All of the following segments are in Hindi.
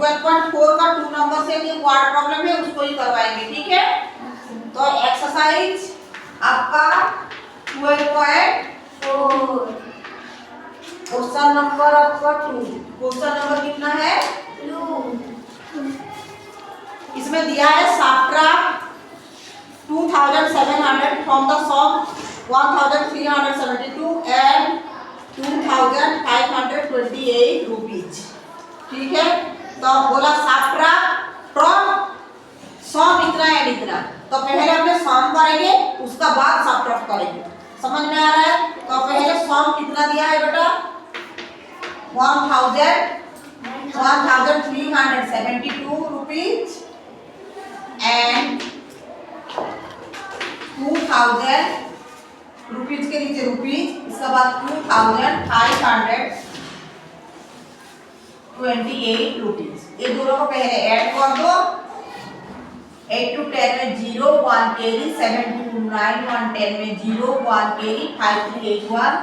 12.4 का 2 नंबर से एक वर्ड प्रॉब्लम है, उसको ही करवाएंगे, ठीक है। तो एक्सरसाइज आपका 12.4 क्वेश्चन नंबर आपका 2। क्वेश्चन नंबर कितना है? 2। इसमें दिया है subtract 2700 from the sum 1372 and 2528 rupees, ठीक है। तो बोला सब्ट्रैक्ट फ्रॉम सम इतना एंड इतना, तो पहले हमने सम करेंगे, उसका बाद सब्ट्रैक्ट करेंगे, समझ में आ रहा है। तो पहले सम कितना दिया है बेटा? 1372 रुपीज एंड 2000 रुपीज के नीचे रुपीज, इसके बाद 2528 रुपीज। ये दोनों को पहले ऐड कर दो। 8 to 10 में 0 1 कैरी, 7 to 9 1 10 में 0 1 कैरी, 5 3 8 1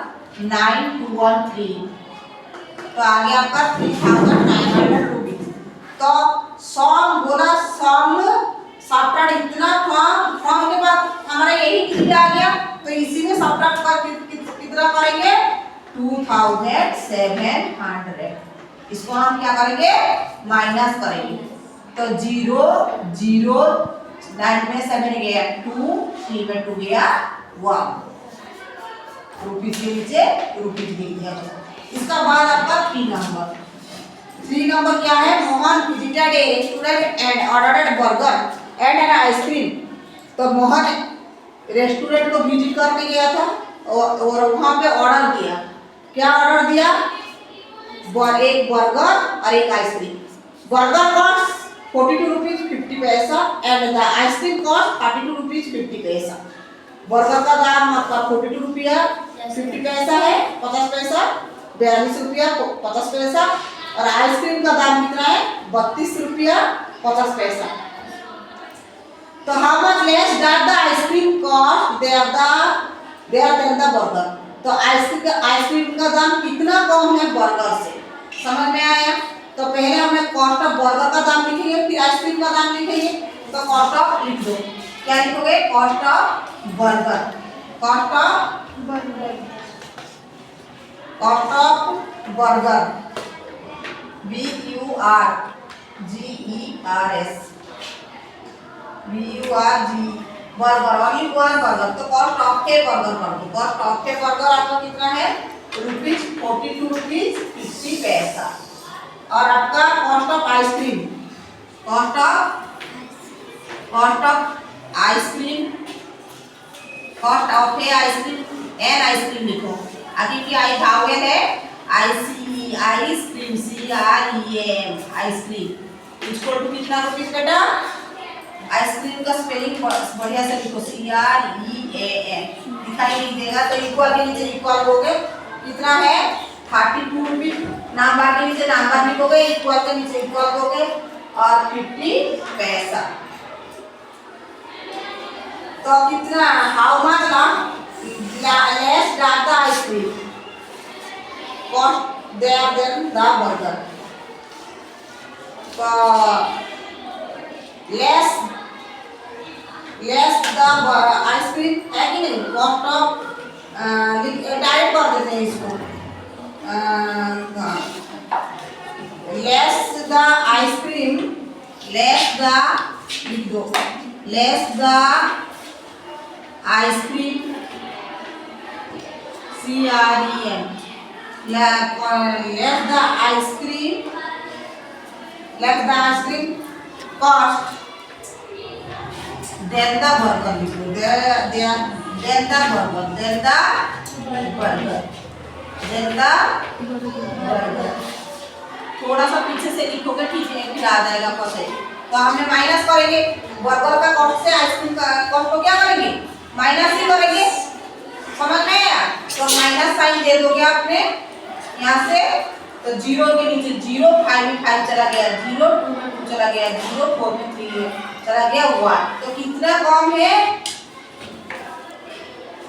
9 2 1 3, तो आ गया आपका 3900 रुपीज। तो सम बोला सम सब्ट्रैक्ट इतना फ्रॉम के बाद हमारा यही कितना आ गया, तो इसी में सब्ट्रैक्ट कर कितना करेंगे? 2700। इसको हम क्या करेंगे? माइनस करेंगे। तो 0 0 9 में 7 गया 2, 3 में 2 गया 1, रुपीज के नीचे रुपीज लिख दिया। इसका बाद आपका 3 नंबर क्या है? Mohan visited a restaurant and ordered burger and an ice cream. तो मोहन रेस्टोरेंट को विजिट करने गया था और वहां पे ऑर्डर किया। क्या ऑर्डर दिया? एक बर्गर और एक आइसक्रीम। बर्गर कॉस्ट 42 रुपीज 50 पैसा and the ice cream cost 32 rupees 50 पैसा। बर्गर का दाम आपका 42 रुपया 50 पैसा है, 50 पैसा, 42 रुपया 50 पैसा, और आइसक्रीम का दाम कितना है? 32 रुपया 50 पैसा। तो how much less that the ice cream cost there than the burger. तो आइसक्रीम का दाम कितना कम है बर्गर से, समझ में आया। तो पहले हमने कॉस्ट ऑफ बर्गर का दाम लिखेंगे, फिर आइसक्रीम का दाम लिखेंगे। तो कॉस्ट ऑफ लिख दो। क्या लिखोगे? Cost of burger, cost of burger, cost of burger BURGERS burger, only one burger. तो कॉस्ट ऑफ के बर्गर कर दो। कॉस्ट ऑफ के बर्गर आपका कितना है? रुपीज 42 रुपीज 50 पैसा। और आपका cost of ice cream, cost of ice cream, cost of है आइसक्रीम, एन आइसक्रीम लिखो। आगे की आई भावेल है ICE ice cream, CREAM ice cream equal to कितना रुपीज बेटा? आइसक्रीम का स्पेलिंग बढ़िया से लिखो, CREAM दिखाई नहीं देगा। तो इक्वल के नीचे इक्वल लोगे, कितना है? 32 रुपीज। नंबर के नीचे नंबर लिखोगे, इक्वल के नीचे इक्वल लोगे, और 50 पैसा। तो कितना? How much less that the ice cream cost there than the burger. तो लेस द आइसक्रीम है कि नहीं? कॉस्ट ऑफ डायरेक्ट कर देते हैं इसको। Less the ice cream, less the लिख दो, less the ice cream CREAM, less the ice cream cost than the burger लिखो, देन द बर्गर। थोड़ा सा पीछे से लिखोगे, ठीक है, फिर आ जाएगा पता। तो हमने माइनस करेंगे बर्गर का कॉस्ट से आइसक्रीम का कॉस्ट को क्या करेंगे? माइनस ही करेंगे, समझ में आया। तो माइनस साइन दे दोगे आपने यहाँ से। तो 0 के नीचे 0, 5 में 5 चला गया 0, 2 में 2 चला गया 0, 4 में 3 चला गया 1। तो कितना कम है?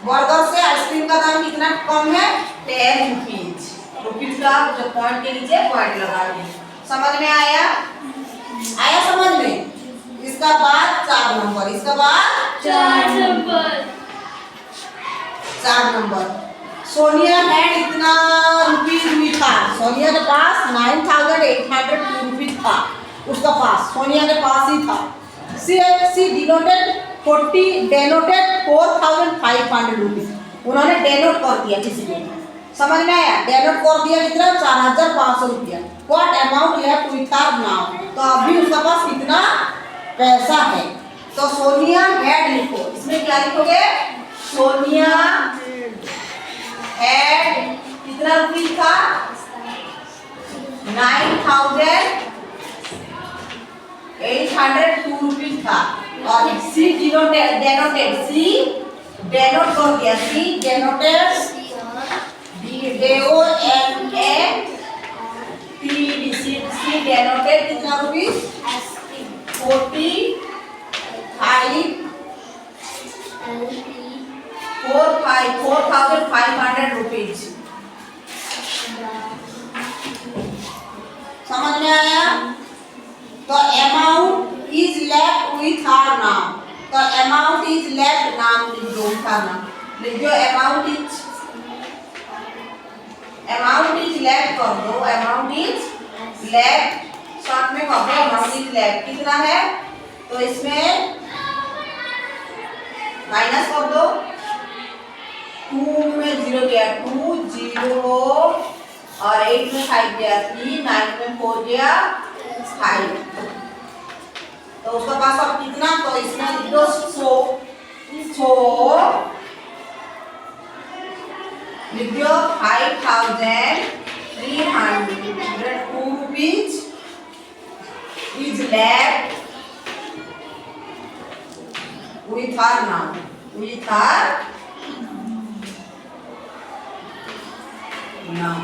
बर्गर से आइसक्रीम का दाम कितना कम है? 10 रुपीज। रुपीज का जो पॉइंट के नीचे पॉइंट लगा दें, समझ में आया। आया समझ में? इसका बाद 4 नंबर, इसका बाद 4 नंबर। 4 नंबर। सोनिया हैड इतना रुपीज हुई था, सोनिया के पास 9802 रुपीज था, उसका पास, सोनिया के पास ही था। सी डिनोटेड 4500 रुपीज, उन्होंने डेनोट कर दिया किसी ने, समझ में आया? डेनोट कर दिया कितना? 4500 रुपया। What amount left with her now, तो अभी उसका पास कितना पैसा है? तो सोनिया हैड लिखो, इसमें क्या लिखोगे? सोनिया हैड कितना रुपीज था? 9802 रुपीज था। और सी डेनोटेड, सी डेनोट कर दिया, सी डेनोटेड सी डेनोटेड कितना रुपीज? 4500 रुपीज। समझ में आया? तो amount is left with her नाम, तो अमाउंट इज लेफ्ट नाम लिख दो, नाम लिख दो। अमाउंट इज लेफ्ट कर दो, अमाउंट इज लेफ्ट शॉर्ट में कर दो, अमाउंट इज लेफ्ट कितना है? तो इसमें माइनस कर दो, 2 में 0 गया 2 0 और 8 में 5 गया 3, 9 में 4 गया 5, तो उसका पास अब कितना? तो इसमें लिख दो 100 लिख दो 5302 rupees is left with her now, with her now।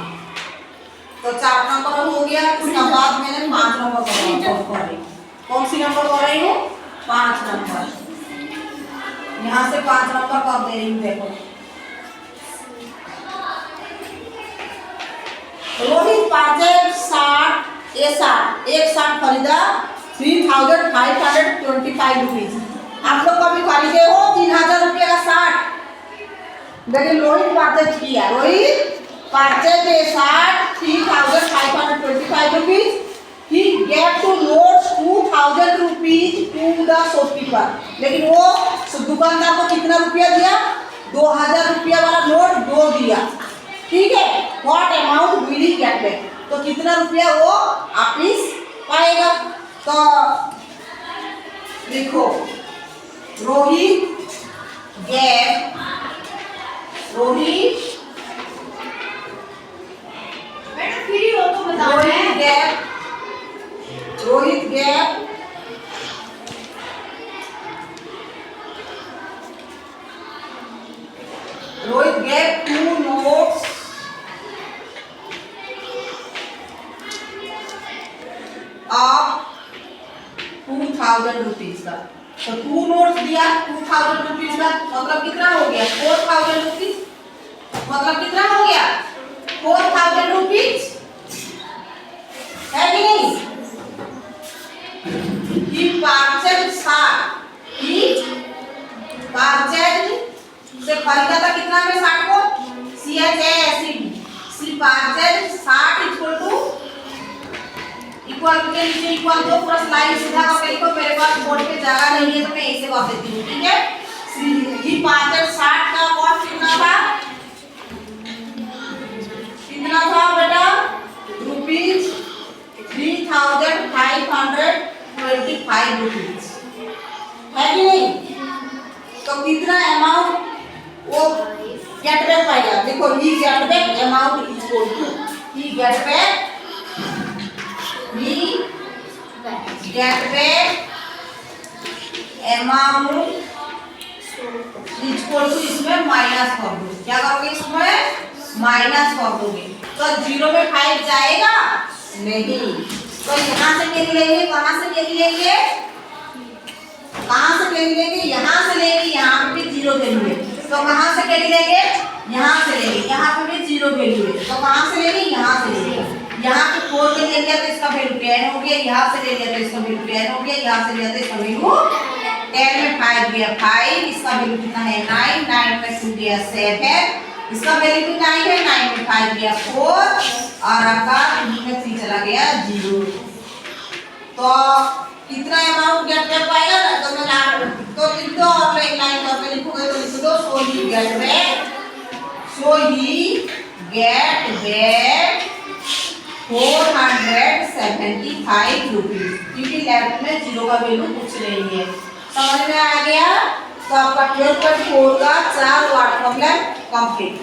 तो 4 नंबर हो गया। इसका बाद मैंने 5 नंबर कर रही, कौन सी नंबर कर रही हूँ? 5 नंबर। यहाँ से 5 नंबर कर दे रही हूँ, देखो। रोहित एक साठ खरीदा 3525 रुपीज। आप लोग कभी खरीदे हो 3000 रुपये का साठ? लेकिन रोहित परचेज किया, रोहित परचेज ए साठ 3525 rupees. He get two notes 2000 rupees to the shopkeeper, लेकिन वो दुकानदार को कितना रुपया दिया? 2000 रुपया वाला नोट 2 दिया, ठीक है? What amount will he get back, तो कितना रुपया वो वापिस पाएगा? तो देखो, रोहित गैप फ्री हो तो बताओ। Rohit gap two notes of 2000 rupees का, तो 2 नोट्स दिया 2000 रुपीज का, मतलब कितना हो गया? 4000 रुपीज, मतलब कितना हो गया? 4000 रुपीज, है कि नहीं? ही परचेज से खरीदा था कितना में? 60 को सी परचेज 60 इक्वल के नीचे इक्वल दो, पूरा स्लाइड सीधा करके लिखो। मेरे पास बोर्ड पे जगह नहीं है तो मैं ऐसे कर देती हूँ, ठीक है? ही परचेज 60 का कॉस्ट कितना था? कितना था बेटा? रुपीज 3525 रुपीज, है कि नहीं? तो कितना अमाउंट वो गेट बैक पाएगा? देखो, he get back amount is equal to, he get back amount equal to, इसमें माइनस कर दो। क्या करोगे? इसमें माइनस कर दोगे, तो 0 में 5 जाएगा नहीं, तो यहाँ से कैरी लेंगे, कहाँ से कैरी लेंगे? कहाँ से कैरी लेंगे? यहाँ से लेंगे, यहाँ पे भी 0 वैल्यू है, तो कहाँ से कैरी लेंगे? यहाँ से लेंगे, यहाँ पे भी 0 वैल्यू है, तो कहाँ से लेंगे? यहाँ से लेंगे। यहाँ से 4 में ले लिया तो इसका वैल्यू 10 हो गया, यहाँ से ले लिया तो इसका वैल्यू 10 हो गया, यहाँ से लिया तो इसका वैल्यू 10 में 5 गया 5, इसका वैल्यू कितना है 9, 9 में 2 गया 7, इसका वैल्यू भी 9 है, 9 में 5 गया 4 और आपका 3 में 3 चला गया 0। तो कितना अमाउंट गेट कर पाएगा ना, तो मैं तो लिख दो और एक लाइन और पे लिखोगे तो लिख दो सो ही गेट बैक 475 रुपीज, क्योंकि लेफ्ट में 0 का वैल्यू कुछ नहीं है। समझ में आ गया? तो आपका 12.4 का 4 वाट प्रॉब्लम कंप्लीट।